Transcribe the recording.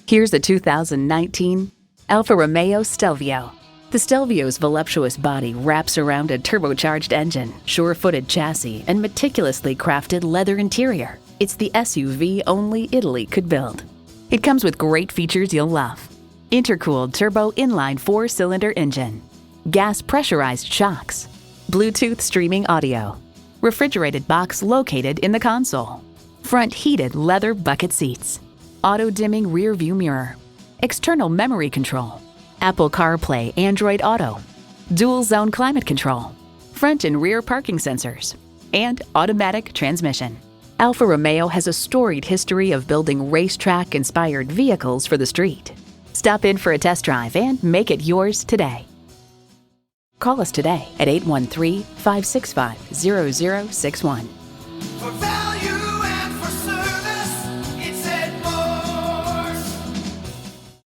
Here's a 2019 Alfa Romeo Stelvio. The Stelvio's voluptuous body wraps around a turbocharged engine, sure-footed chassis, and meticulously crafted leather interior. It's the SUV only Italy could build. It comes with great features you'll love. Intercooled turbo inline 4-cylinder engine, gas pressurized shocks, Bluetooth streaming audio, refrigerated box located in the console, front heated leather bucket seats, auto-dimming rear view mirror, external memory control, Apple CarPlay Android Auto, dual zone climate control, front and rear parking sensors, and automatic transmission. Alfa Romeo has a storied history of building racetrack-inspired vehicles for the street. Stop in for a test drive and make it yours today. Call us today at 813-565-0061.